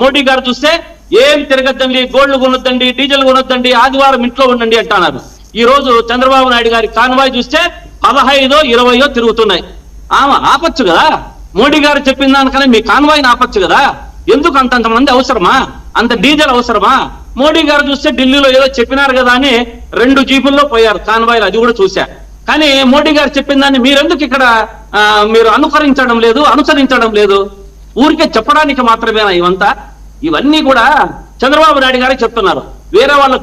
మోడీ గారు చూస్తే ఏం తిరగద్దండి, గోల్డ్ కొనొద్దండి, డీజిల్ కొనొద్దండి, ఆదివారం ఇంట్లో ఉండండి అంటున్నారు. ఈ రోజు చంద్రబాబు నాయుడు గారి కాన్వాయ్ చూస్తే 15, 20 తిరుగుతున్నాయి. ఆపచ్చు కదా, మోడీ గారు చెప్పిన దానికన్నా మీ కాన్వాయ్ని ఆపచ్చు కదా. ఎందుకు అంతంతమంది అవసరమా, అంత డీజిల్ అవసరమా? మోడీ గారు చూస్తే ఢిల్లీలో ఏదో చెప్పినారు కదా అని 2 జీపుల్లో పోయారు కాన్వాయ్లు, అది కూడా చూశా. కానీ మోడీ గారు చెప్పిన దాన్ని మీరెందుకు ఇక్కడ మీరు అనుసరించడం లేదు? ఊరికే చెప్పడానికి మాత్రమేనా ఇవంతా? ఇవన్నీ కూడా చంద్రబాబు నాయుడు గారే చెప్తున్నారు. వేరే వాళ్ళు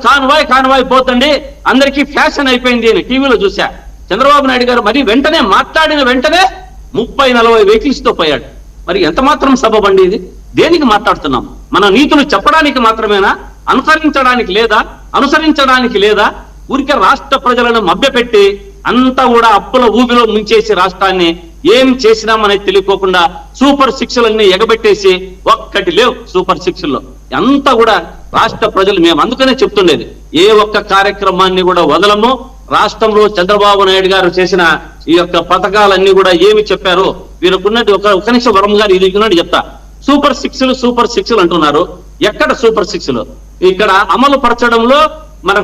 కాన్వాయ్ పోతండి, అందరికీ ఫ్యాషన్ అయిపోయింది అని టీవీలో చూశా. చంద్రబాబు నాయుడు గారు మరి వెంటనే మాట్లాడిన వెంటనే 30-40 వెహికల్స్ తో పోయాడు. మరి ఎంత మాత్రం సబబండి ఇది? దేనికి మాట్లాడుతున్నాం? మన నీతులు చెప్పడానికి మాత్రమేనా? అనుసరించడానికి లేదా? ఊరికే రాష్ట్ర ప్రజలను మభ్యపెట్టి అంతా కూడా అప్పుల ఊబిలో ముంచేసి రాష్ట్రాన్ని ఏం చేసినామనేది తెలియకోకుండా సూపర్ 6లన్నీ ఎగబెట్టేసి ఒక్కటి లేవు సూపర్ 6లో. అంతా కూడా రాష్ట్ర ప్రజలు మేము అందుకనే చెప్తుండేది, ఏ ఒక్క కార్యక్రమాన్ని కూడా వదలము. రాష్ట్రంలో చంద్రబాబు నాయుడు గారు చేసిన ఈ యొక్క పథకాలన్నీ కూడా ఏమి చెప్పారు వీళ్ళకున్నట్టు ఒక నిమిషం వరం గారు ఇది చెప్తా. సూపర్ 6 అంటున్నారు. ఎక్కడ సూపర్ 6? ఇక్కడ అమలు పరచడంలో మన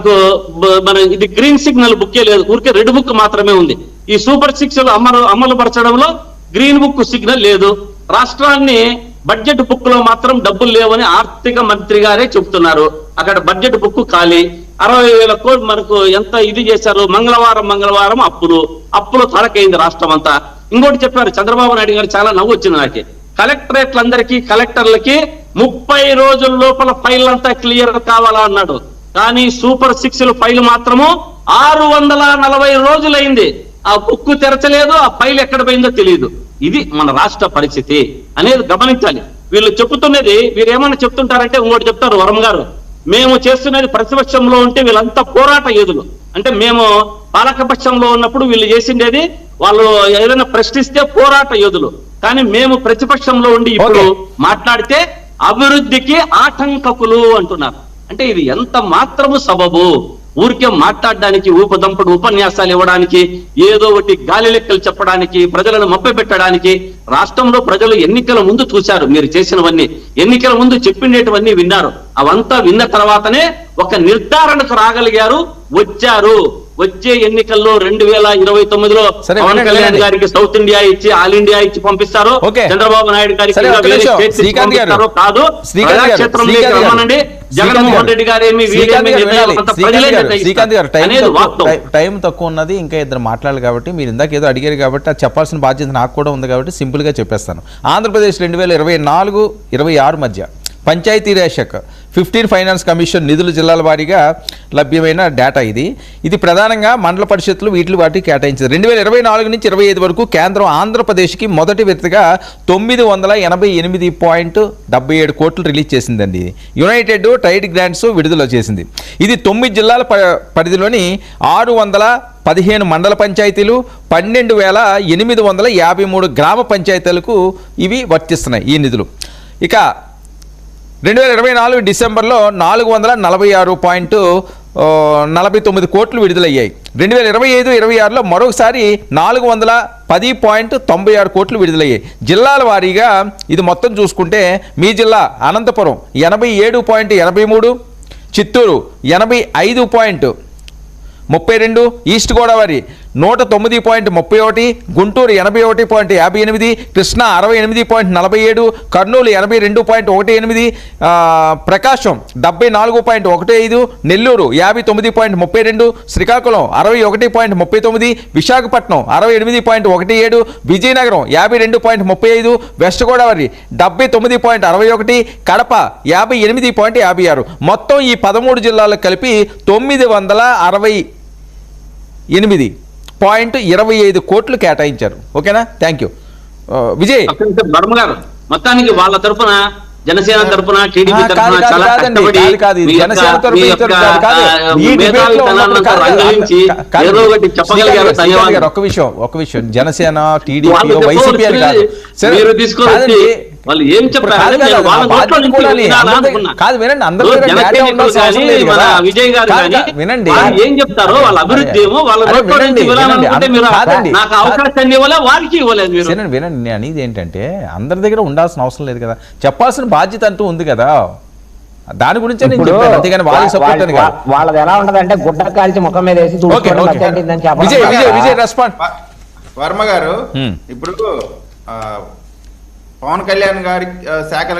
ఇది గ్రీన్ సిగ్నల్ బుక్కే లేదు, ఊరికే రెడ్ బుక్ మాత్రమే ఉంది. ఈ సూపర్ 6 అమలు పరచడంలో గ్రీన్ బుక్ సిగ్నల్ లేదు. రాష్ట్రాన్ని బడ్జెట్ బుక్ లో మాత్రం డబ్బులు లేవని ఆర్థిక మంత్రి గారే చెప్తున్నారు. అక్కడ బడ్జెట్ బుక్ ఖాళీ. 60,000 కోట్లు మనకు ఎంత ఇది చేశారు. మంగళవారం అప్పులు తడకైంది రాష్ట్రం అంతా. ఇంకోటి చెప్పారు చంద్రబాబు నాయుడు గారు, చాలా నవ్వు వచ్చింది నాకు. కలెక్టర్లకి 30 రోజుల లోపల ఫైల్ అంతా క్లియర్ కావాలా అన్నాడు. కానీ సూపర్ 6 ఫైల్ మాత్రము 640 రోజులైంది. ఆ బుక్ తెరచలేదు, ఆ ఫైల్ ఎక్కడ పోయిందో తెలియదు. ఇది మన రాష్ట్ర పరిస్థితి అనేది గమనించాలి. వీళ్ళు చెప్తున్నది, వీరు ఏమన్నా చెప్తుంటారంటే ఇంకోటి చెప్తారు వరం గారు, మేము చేస్తున్నది ప్రతిపక్షంలో ఉంటే వీళ్ళంతా పోరాట యోధులు. అంటే మేము పాలకపక్షంలో ఉన్నప్పుడు వీళ్ళు చేసిండేది, వాళ్ళు ఏదైనా ప్రశ్నిస్తే పోరాట యోధులు. కానీ మేము ప్రతిపక్షంలో ఉండి ఇప్పుడు మాట్లాడితే అభివృద్ధికి ఆటంకకులు అంటున్నారు. అంటే ఇది ఎంత మాత్రము సబబు? ఊరికే మాట్లాడడానికి, ఊపదంపుడు ఉపన్యాసాలు ఇవ్వడానికి, ఏదో ఒకటి గాలి లెక్కలు చెప్పడానికి, ప్రజలను మభ్యపెట్టడానికి. రాష్ట్రంలో ప్రజలు ఎన్నికల ముందు చూశారు మీరు చేసినవన్నీ, ఎన్నికల ముందు చెప్పిండేటివన్నీ విన్నారు. అవంతా విన్న తర్వాతనే ఒక నిర్ధారణకు రాగలిగారు, వచ్చారు. వచ్చే ఎన్నికల్లో 2029లో పవన్ కళ్యాణ్ గారికి సౌత్ ఇండియా ఇచ్చి, ఆల్ ఇండియా ఇచ్చి పంపిస్తారు. చంద్రబాబు నాయుడు గారికి కాదు, ప్రజాక్షేత్రంలోకి రమ్మనండి. జగన్మోహన్ రెడ్డి గారు టైం తక్కువ ఉన్నది, ఇంకా ఇద్దరు మాట్లాడాలి కాబట్టి మీరు ఇందాక ఏదో అడిగారు కాబట్టి అది చెప్పాల్సిన బాధ్యత నాకు కూడా ఉంది కాబట్టి సింపుల్ గా చెప్పేస్తాను. ఆంధ్రప్రదేశ్ 2024-26 మధ్య పంచాయతీరాజ్ శాఖ 15 ఫైనాన్స్ కమిషన్ నిధులు జిల్లాల వారీగా లభ్యమైన డేటా ఇది ప్రధానంగా మండల పరిషత్తులు వాటికి కేటాయించింది. 2024 నుంచి 25 వరకు కేంద్రం ఆంధ్రప్రదేశ్కి మొదటి విడతగా 988.77 కోట్లు రిలీజ్ చేసిందండి. యునైటెడ్ ట్రైడ్ గ్రాంట్స్ విడుదల చేసింది. ఇది 9 జిల్లాల పరిధిలోని 615 మండల పంచాయతీలు, 12,853 గ్రామ పంచాయతీలకు ఇవి వర్తిస్తున్నాయి ఈ నిధులు. ఇక 2024 డిసెంబర్లో 446.49 కోట్లు విడుదలయ్యాయి. 2025-26లో మరొకసారి 410.96 కోట్లు విడుదలయ్యాయి. జిల్లాల వారీగా ఇది మొత్తం చూసుకుంటే మీ జిల్లా అనంతపురం 87.83, చిత్తూరు 85.32, ఈస్ట్ గోదావరి 109.31, గుంటూరు 81.58, కృష్ణా 68.47, కర్నూలు 82.18, ప్రకాశం 74.15, నెల్లూరు 59.32, శ్రీకాకుళం 61.39, విశాఖపట్నం 68.17, విజయనగరం 52.35, వెస్ట్ గోదావరి 79.61, కడప 58.56. మొత్తం ఈ 13 జిల్లాలకు కలిపి 968.25 కోట్లు కేటాయించారు. ఓకేనా? Thank you Vijay. వర్మ గారు మొత్తానికి వాళ్ళ తరఫున, జనసేన తరఫున, టీడీపీ తరఫున చాలా కష్టపడి ఒక విషయం జనసేన, టీడీపీ, వైసీపీ అని కాదు, వాళ్ళు ఏం చెప్పారు కాదు నేను కదా, వాళ్ళ నా నోట్లో బాధ్యత నుంచి కూడా వినాలా అందరి- అనుకున్నా. కాదు వినండి, అందరి ఇప్పుడు దగ్గర జనసేన clarity ఉండాల్సిన కానీ, అవసరం లేదు మన కదా. విజయ్ గారు కాదు, కానీ వినండి. వాళ్ళు ఏం చెప్తారో వాళ్ళ అభివృద్ధి ఏమో వాళ్ళ అరే నోట్లో వినండి, నుంచి వినాలనుకుంటే వినండి. మీరు కాదండి. నాకు అవకాశాన్ని ఇవ్వలే, వారికి ఇవ్వలేదు మీరు. వినండి వినండి, నేను అనేది ఏంటంటే అందరి దగ్గర ఉండాల్సిన అవసరం లేదు కదా, చెప్పాల్సిన బాధ్యత అంటూ ఉంది కదా, దాని గురించే నేను ఇప్పుడు చెప్పాను, అంతేగాని వాళ్ళకి సపోర్ట్ అని కాదు. వాళ్ళది ఎలా ఉంటదంటే గుడ్డ కాల్చి ముఖం మీద వేసి ఓకే చూసుకోవడం ఓకే మధ్యంటిందని విజయ్ విజయ్ చెప్పడం విజయ్ రెస్పాండ్. వర్మ గారు హ్మ్. ఇప్పుడు పవన్ కళ్యాణ్ గారి శాఖల